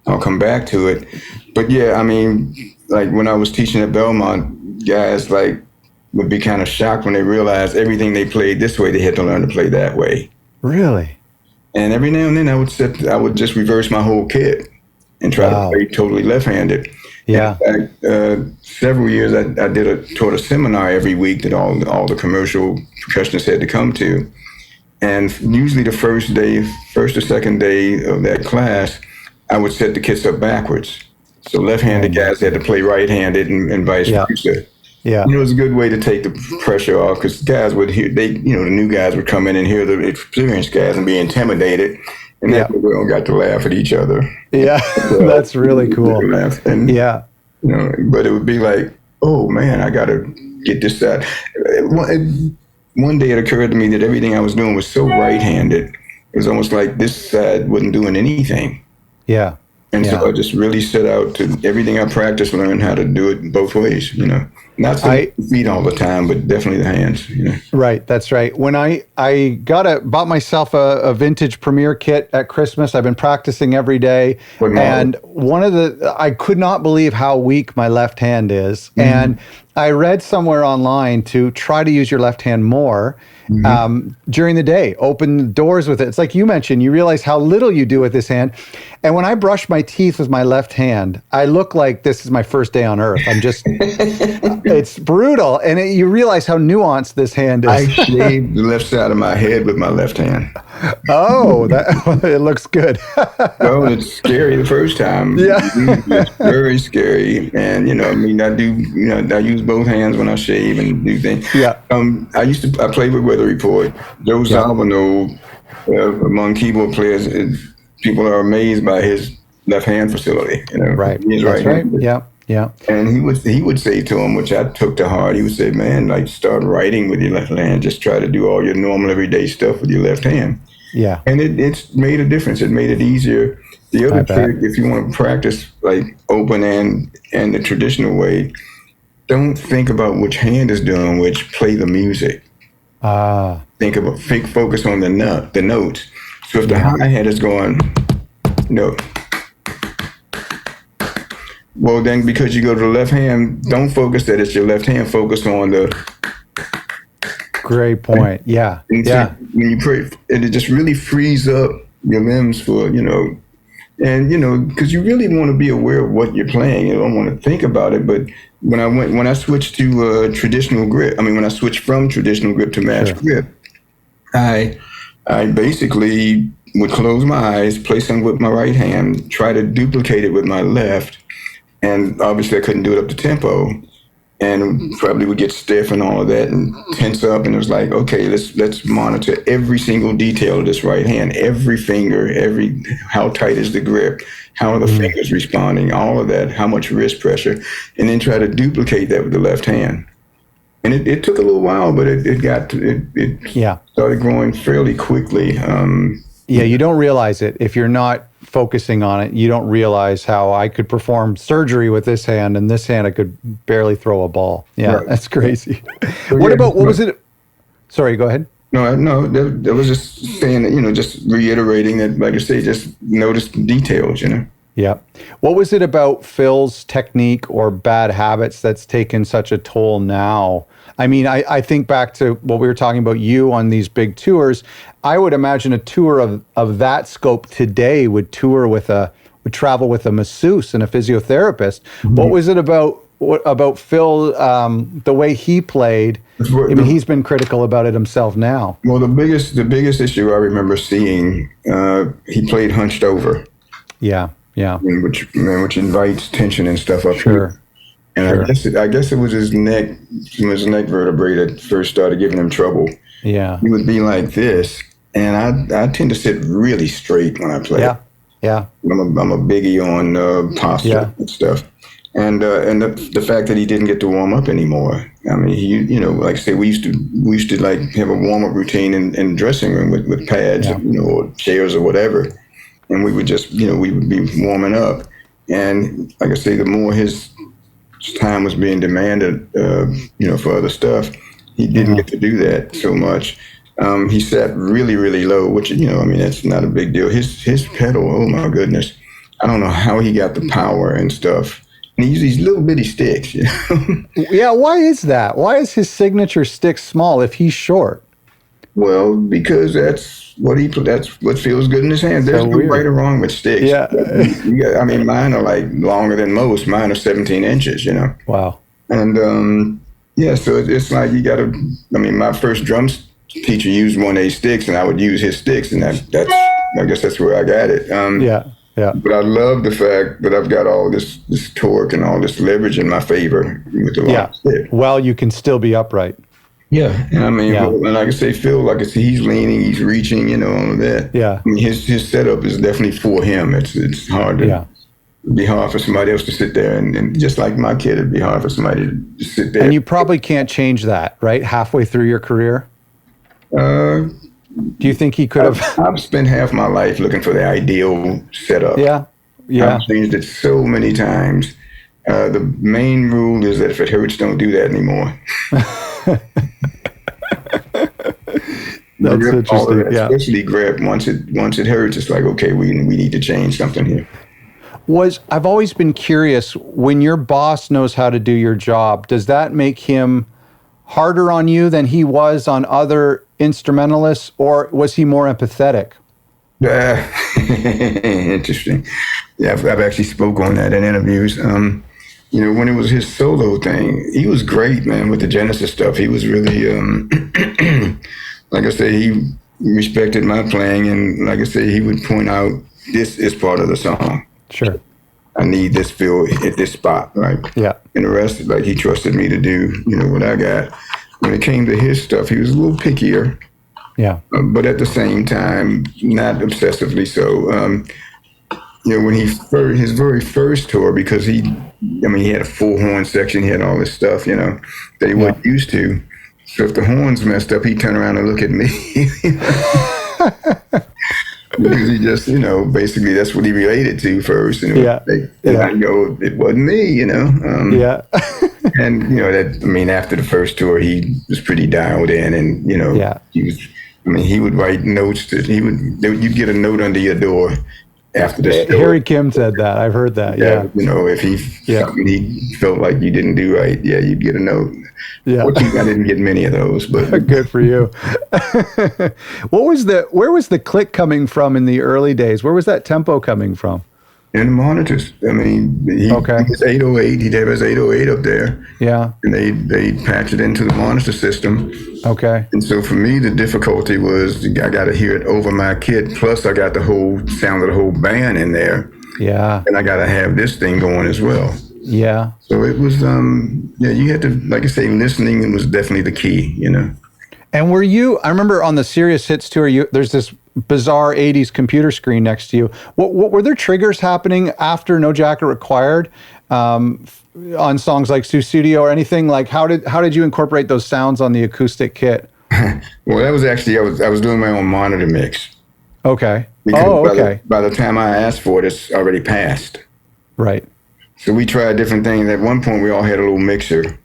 I'll come back to it. But yeah, I mean, like when I was teaching at Belmont, guys would be kind of shocked when they realized everything they played this way, they had to learn to play that way. Really? And every now and then I would just reverse my whole kit and try to play totally left-handed. Yeah. In fact, several years I taught a seminar every week that all the commercial percussionists had to come to. And usually the first or second day of that class, I would set the kits up backwards. So left-handed guys had to play right-handed and vice versa. Yeah. It was a good way to take the pressure off, because guys would hear, the new guys would come in and hear the experienced guys and be intimidated. And then we all got to laugh at each other. Yeah, that's really cool. And, but it would be like, oh man, I got to get this side. One day it occurred to me that everything I was doing was so right-handed. It was almost like this side wasn't doing anything. Yeah. And so I just really set out to everything I practiced, learn how to do it both ways, Not the feet all the time, but definitely the hands, Right, that's right. When I bought myself a vintage Premier kit at Christmas, I've been practicing every day. And I could not believe how weak my left hand is. Mm-hmm. And I read somewhere online to try to use your left hand more during the day, open doors with it. It's like you mentioned, you realize how little you do with this hand. And when I brush my teeth with my left hand, I look like this is my first day on earth. I'm just, it's brutal. And you realize how nuanced this hand is. I shaved the left side of my head with my left hand. Oh, it looks good. Well, it's scary the first time. Yeah. It's very scary. And, I use both hands when I shave and do things. Yeah. I played with Weather Report. Joe Zavino, among keyboard players, people are amazed by his left hand facility. Right. He's That's right. Yeah. Yeah. And he would say to him, which I took to heart, he would say, man, like start writing with your left hand. Just try to do all your normal everyday stuff with your left hand. Yeah. And it's made a difference. It made it easier. The I other bet. trick, if you want to practice like open and the traditional way, don't think about which hand is doing which. Play the music. Focus on the notes. So if the hi-hat is going, no. Well, then because you go to the left hand, don't focus that it's your left hand. Focus on the. Great point. Yeah. And so when you pray, and it just really frees up your limbs for, and, because you really want to be aware of what you're playing. You don't want to think about it. But when I switched to traditional grip, when I switched from traditional grip to match grip, I basically would close my eyes, play something with my right hand, try to duplicate it with my left. And obviously I couldn't do it up to tempo. And probably would get stiff and all of that and tense up. And it was like, okay, let's monitor every single detail of this right hand, every finger, how tight is the grip, how are the fingers responding, all of that, how much wrist pressure, and then try to duplicate that with the left hand. And it took a little while, but it started growing fairly quickly. You don't realize it. If you're not focusing on it, you don't realize how I could perform surgery with this hand, and this hand I could barely throw a ball. Yeah, right. That's crazy. What was it? Sorry, go ahead. No, that was just saying that, just reiterating that, like I say, just notice the details, Yeah. What was it about Phil's technique or bad habits that's taken such a toll now? I think back to what we were talking about you on these big tours. I would imagine a tour of that scope today would travel with a masseuse and a physiotherapist. Mm-hmm. What was it about Phil, the way he played? He's been critical about it himself now. Well, the biggest issue I remember seeing, he played hunched over. Yeah. Which invites tension and stuff up here. And I guess it was his neck vertebrae that first started giving him trouble. Yeah. He would be like this, and I tend to sit really straight when I play. Yeah. I'm a biggie on posture and stuff. And the fact that he didn't get to warm up anymore. Like I say, we used to like have a warm up routine in the dressing room with pads, or chairs or whatever. And we would just, we would be warming up. And like I say, the more his time was being demanded, for other stuff, he didn't get to do that so much. He sat really, really low, which, that's not a big deal. His pedal, oh my goodness. I don't know how he got the power and stuff. And he used these little bitty sticks, Yeah, why is that? Why is his signature stick small if he's short? Well, because that's what feels good in his hand. There's no right or wrong with sticks. Yeah. Mine are like longer than most. Mine are 17 inches, Wow. And, so it's like you got to, my first drum teacher used 1/8 sticks, and I would use his sticks, and I guess that's where I got it. Yeah. But I love the fact that I've got all this torque and all this leverage in my favor with the long stick. Well, you can still be upright. Yeah, and and like I say, Phil, he's leaning, he's reaching, all of that. Yeah. His setup is definitely for him. It's hard to, it'd be hard for somebody else to sit there, and just like my kid, it'd be hard for somebody to sit there. And you probably can't change that, right? Halfway through your career? Do you think he could have? I've spent half my life looking for the ideal setup. Yeah. I've changed it so many times. The main rule is that if it hurts, don't do that anymore. That's interesting. Especially grip. Once it hurts, it's like, okay, we need to change something here. I've always been curious, when your boss knows how to do your job, does that make him harder on you than he was on other instrumentalists, or was he more empathetic? Interesting. Yeah, I've actually spoke on that in interviews. When it was his solo thing, he was great, man, with the Genesis stuff. He was really, like I say, he respected my playing, and like I say, he would point out, this is part of the song. Sure. I need this feel at this spot, right? Yeah. And the rest, he trusted me to do, what I got. When it came to his stuff, he was a little pickier. Yeah. But at the same time, not obsessively so. when his very first tour, because he had a full horn section, he had all this stuff, that he wasn't used to. So if the horns messed up, he'd turn around and look at me. Because he just, basically that's what he related to first. And I go, it wasn't me, Yeah. And, after the first tour, he was pretty dialed in and, he was, he would write notes you'd get a note under your door after the show. Harry Kim said that. I've heard that. Yeah. If something he felt like you didn't do right, you'd get a note. Yeah. Fortunately, I didn't get many of those, but good for you. Where was the click coming from in the early days? Where was that tempo coming from? In the monitors. His 808, he'd have his 808 up there. Yeah. And they'd patch it into the monitor system. Okay. And so for me, the difficulty was I got to hear it over my kit. Plus, I got the whole sound of the whole band in there. Yeah. And I got to have this thing going as well. Yeah. So it was, you had to, like I say, listening was definitely the key, And I remember on the Serious Hits tour, there's this bizarre 80s computer screen next to you. What were there triggers happening after No Jacket Required on songs like Studio or anything? Like how did you incorporate those sounds on the acoustic kit? Well, that was actually, I was doing my own monitor mix. Okay. Because by the time I asked for it, it's already passed. Right. So we tried different things. At one point, we all had a little mixer.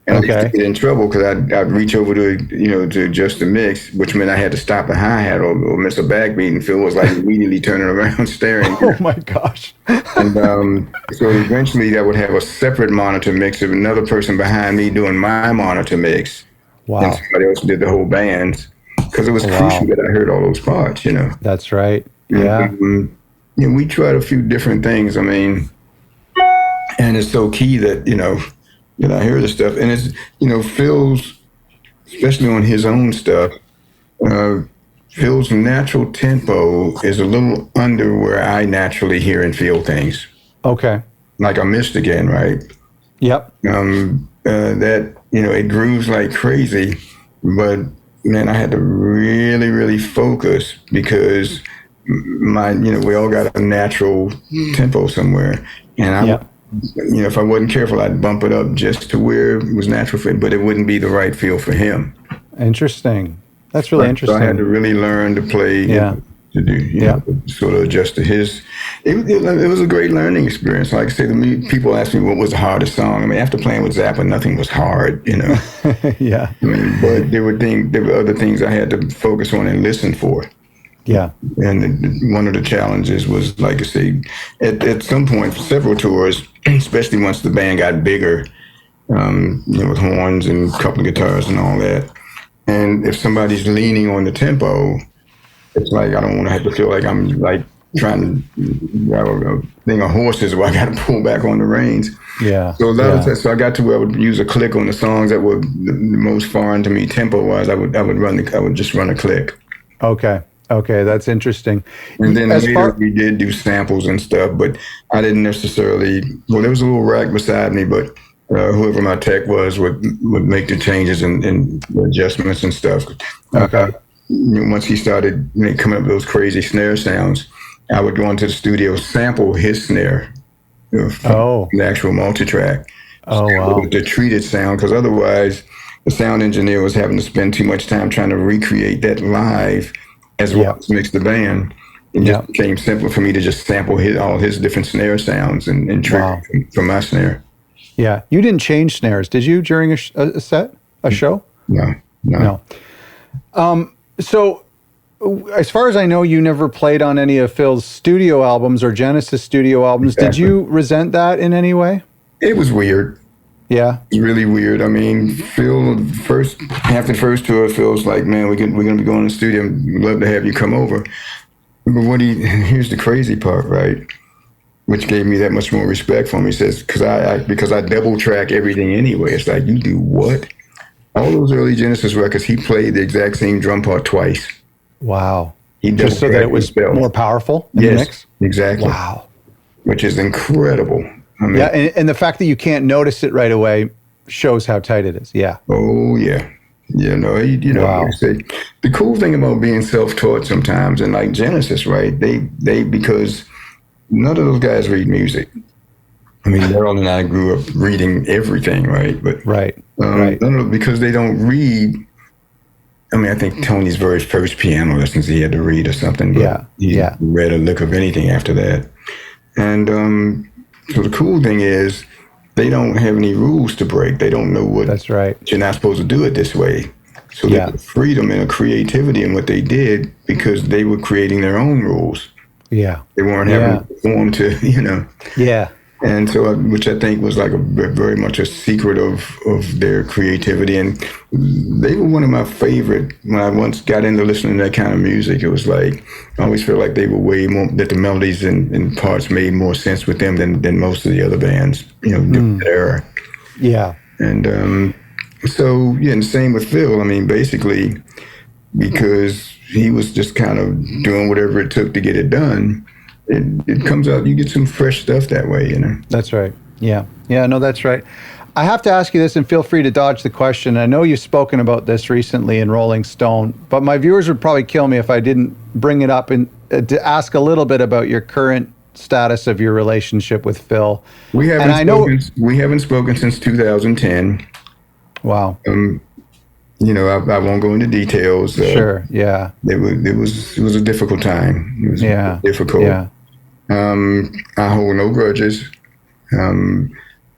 And I used to get in trouble because I'd reach over to adjust the mix, which meant I had to stop the hi-hat or miss a backbeat, and Phil was like immediately turning around staring. Oh my gosh. And so eventually I would have a separate monitor mix of another person behind me doing my monitor mix. Wow. And somebody else did the whole band because it was crucial that I heard all those parts, That's right. Yeah. And we tried a few different things. And it's so key that, I hear the stuff. And it's, Phil's, especially on his own stuff, Phil's natural tempo is a little under where I naturally hear and feel things. Okay. Like I missed again, right? Yep. That, it grooves like crazy, but man, I had to really, really focus because we all got a natural tempo somewhere. And if I wasn't careful, I'd bump it up just to where it was natural for him, but it wouldn't be the right feel for him. Interesting. That's really interesting. So I had to really learn to play, to do, sort of adjust to his. It was a great learning experience. Like I say, people ask me what was the hardest song. After playing with Zappa, nothing was hard, Yeah. But there were other things I had to focus on and listen for. Yeah. And one of the challenges was, like I say, at some point, several tours, especially once the band got bigger, with horns and a couple of guitars and all that. And if somebody's leaning on the tempo, it's like I don't want to have to feel like I'm like trying to drive a thing of horses where I got to pull back on the reins. Yeah. So I got to where I would use a click on the songs that were the most foreign to me tempo-wise. I would just run a click. Okay, that's interesting. And then later we did do samples and stuff, but I didn't necessarily. Well, there was a little rack beside me, but whoever my tech was would make the changes and adjustments and stuff. Okay. Once he started coming up with those crazy snare sounds, I would go into the studio, sample his snare, from the actual multi-track. Oh, wow. The treated sound, because otherwise the sound engineer was having to spend too much time trying to recreate that live as well as mix the band. It just became simpler for me to just sample all his different snare sounds and trigger from my snare. Yeah. You didn't change snares, did you, during a show? No. So, as far as I know, you never played on any of Phil's studio albums or Genesis studio albums. Exactly. Did you resent that in any way? It was weird. Yeah. It's really weird. Phil, after the first tour, Phil's like, man, we're going to be going to the studio. We'd love to have you come over. But here's the crazy part, right? Which gave me that much more respect for him. He says, because I double track everything anyway. It's like, you do what? All those early Genesis records, he played the exact same drum part twice. Wow. Just so that it was more powerful in the mix? Exactly. Wow. Which is incredible. And the fact that you can't notice it right away shows how tight it is. Yeah. Oh, yeah. Wow. Like I say, the cool thing about being self-taught sometimes, and like Genesis, right? They because none of those guys read music. I mean, Daryl and I grew up reading everything, right? But right. none of, because they don't read. I mean, I think Tony's very first piano lessons he had to read or something, but he read a lick of anything after that. And so the cool thing is they don't have any rules to break. They don't know what. That's right. You're not supposed to do it this way. So they had freedom and a creativity in what they did because they were creating their own rules. Yeah. They weren't having to conform to, Yeah. And so, which I think was like very much a secret of their creativity. And they were one of my favorite, when I once got into listening to that kind of music, it was like, I always feel like they were way more, that the melodies and parts made more sense with them than most of the other bands, different era. Yeah. And so, and the same with Phil. I mean, basically, because he was just kind of doing whatever it took to get it done, it comes out, you get some fresh stuff that way, That's right. Yeah. Yeah, no, that's right. I have to ask you this, and feel free to dodge the question. I know you've spoken about this recently in Rolling Stone, but my viewers would probably kill me if I didn't bring it up and to ask a little bit about your current status of your relationship with Phil. We haven't spoken since 2010. Wow. I won't go into details. Sure. Yeah. It was a difficult time. It was difficult. Yeah. I hold no grudges.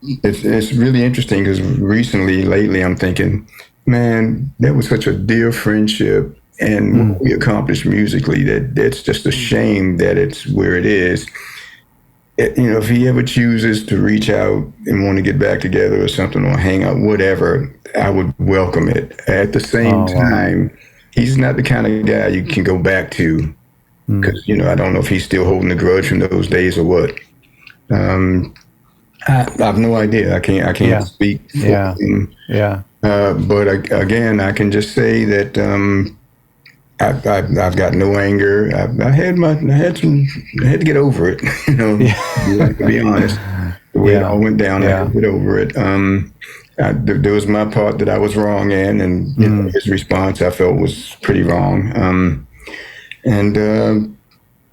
It's really interesting because lately, I'm thinking, man, that was such a dear friendship, and what we accomplished musically, that's just a shame that it's where it is. If he ever chooses to reach out and want to get back together or something, or hang out, whatever, I would welcome it. At the same time, he's not the kind of guy you can go back to, because I don't know if he's still holding a grudge from those days or what. I have no idea. I can't speak for him. Yeah. But again, I can just say that I've got no anger. I had to get over it. To be honest, the way it all went down, I had to get over it. There was my part that I was wrong in, and his response I felt was pretty wrong.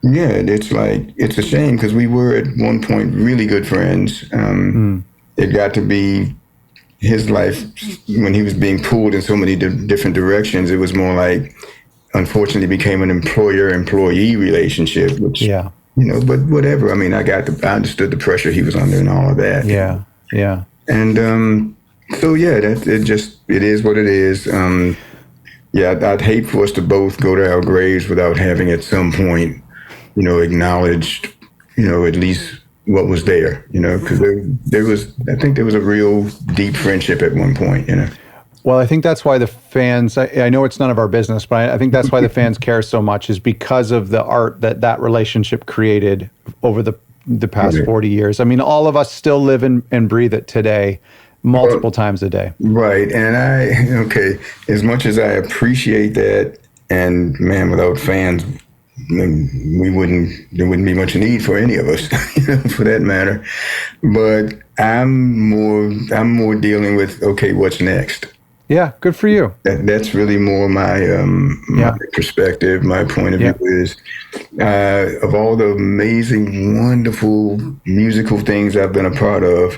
It's a shame because we were at one point really good friends. It got to be his life when he was being pulled in so many different directions. It was more like, unfortunately, became an employer-employee relationship, which, but whatever. I mean, I understood the pressure he was under and all of that. Yeah. Yeah. And it is what it is. I'd hate for us to both go to our graves without having at some point, acknowledged, at least what was there, because I think there was a real deep friendship at one point, Well, I think that's why the fans, I know it's none of our business, but I think that's why the fans care so much, is because of the art that relationship created over the past 40 years. I mean, all of us still live and breathe it today, multiple times a day. Right. And as much as I appreciate that, and man, without fans, there wouldn't be much need for any of us, for that matter. But I'm more dealing with, what's next? Yeah, good for you. That's really more my perspective. My point of view is, of all the amazing, wonderful musical things I've been a part of,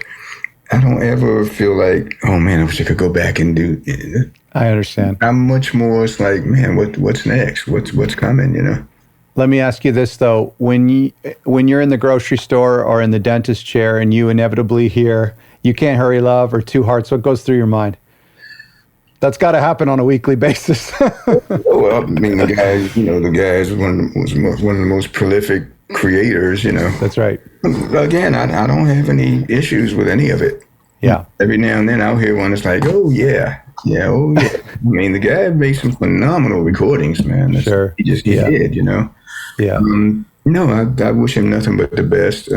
I don't ever feel like, oh man, I wish I could go back and do it. I understand. I'm much more, it's like, man, what's next? What's coming, Let me ask you this though: when you're in the grocery store or in the dentist chair and you inevitably hear "You Can't Hurry Love" or "Two Hearts," what goes through your mind? That's got to happen on a weekly basis. Well, I mean, the guy is one of the most prolific creators. That's right. Again, I don't have any issues with any of it. Yeah. Every now and then I'll hear one that's like, oh yeah. I mean, the guy made some phenomenal recordings, man. Sure. He did, Yeah. I wish him nothing but the best.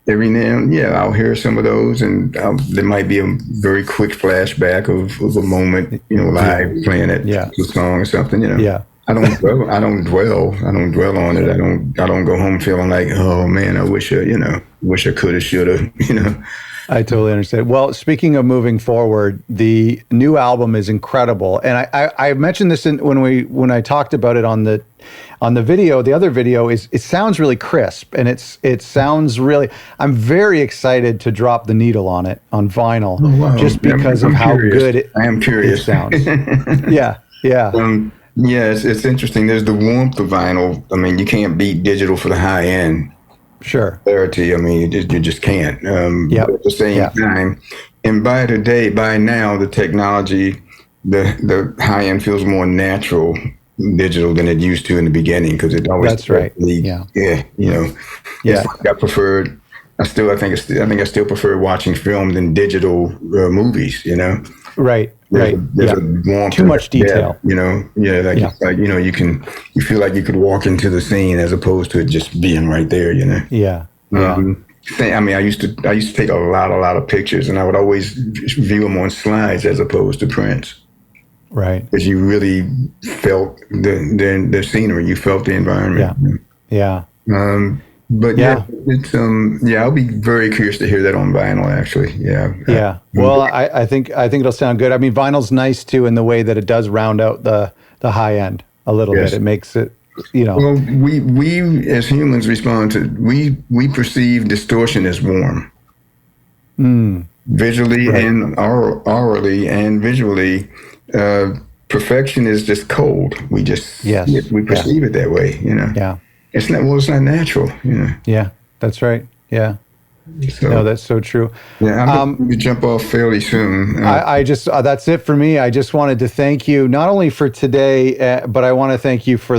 Every now and then, I'll hear some of those, and there might be a very quick flashback of a moment, live playing the song or something, Yeah. I don't dwell on it. I don't go home feeling like, oh man, I wish I could have, should have, I totally understand. Well, speaking of moving forward, the new album is incredible, and I mentioned this when I talked about it on the video. The other video is it sounds really crisp, and it sounds really. I'm very excited to drop the needle on it on vinyl, just because of how good it. I am curious. It sounds. Yeah, yeah. Yeah, it's interesting. There's the warmth of vinyl. I mean, you can't beat digital for the high end. Sure. Clarity. I mean, you just can't. Yep. But at the same time, and by now, the technology, the high end feels more natural digital than it used to in the beginning, because it always. That's right. Yeah. You know. Yeah. It's like I preferred. I think I still prefer watching film than digital movies. You know. Right. There's a warmth. Too much detail. You know. Yeah. Like you know, you feel like you could walk into the scene as opposed to it just being right there. You know. Yeah. I mean, I used to take a lot of pictures, and I would always view them on slides as opposed to prints. Right. Because you really felt the scenery, you felt the environment. Yeah. But it's I'll be very curious to hear that on vinyl. Actually, yeah. Well, I think it'll sound good. I mean, vinyl's nice too in the way that it does round out the high end a little bit. It makes it. You know, well, we as humans respond to we perceive distortion as warm, visually and orally and visually. Perfection is just cold. We just we perceive it that way. You know. Yeah. It's not natural. You know. Yeah, that's right. Yeah. So, no, that's so true. Yeah, I'm going to jump off fairly soon. I just that's it for me. I just wanted to thank you not only for today, but I want to thank you for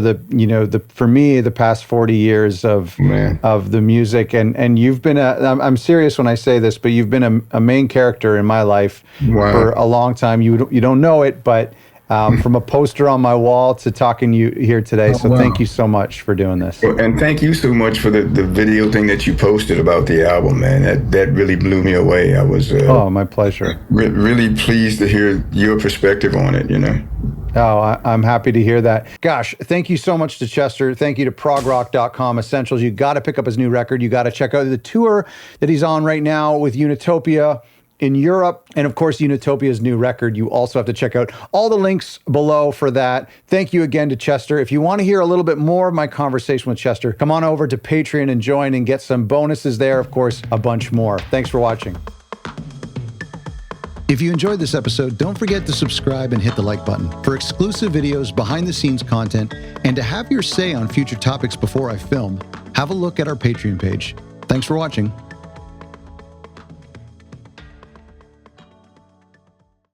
for me the past 40 years of the music, and you've been I'm serious when I say this, but you've been a main character in my life for a long time. You don't know it, but. From a poster on my wall to talking to you here today. So thank you so much for doing this. Well, and thank you so much for the video thing that you posted about the album, man. That really blew me away. I was my pleasure. Really pleased to hear your perspective on it, you know. Oh, I'm happy to hear that. Gosh, thank you so much to Chester. Thank you to progrock.com Essentials. You got to pick up his new record. You got to check out the tour that he's on right now with Unitopia in Europe, and of course, Unitopia's new record. You also have to check out all the links below for that. Thank you again to Chester. If you want to hear a little bit more of my conversation with Chester, come on over to Patreon and join and get some bonuses there. Of course, a bunch more. Thanks for watching. If you enjoyed this episode, don't forget to subscribe and hit the like button for exclusive videos, behind-the-scenes content, and to have your say on future topics before I film. Have a look at our Patreon page. Thanks for watching.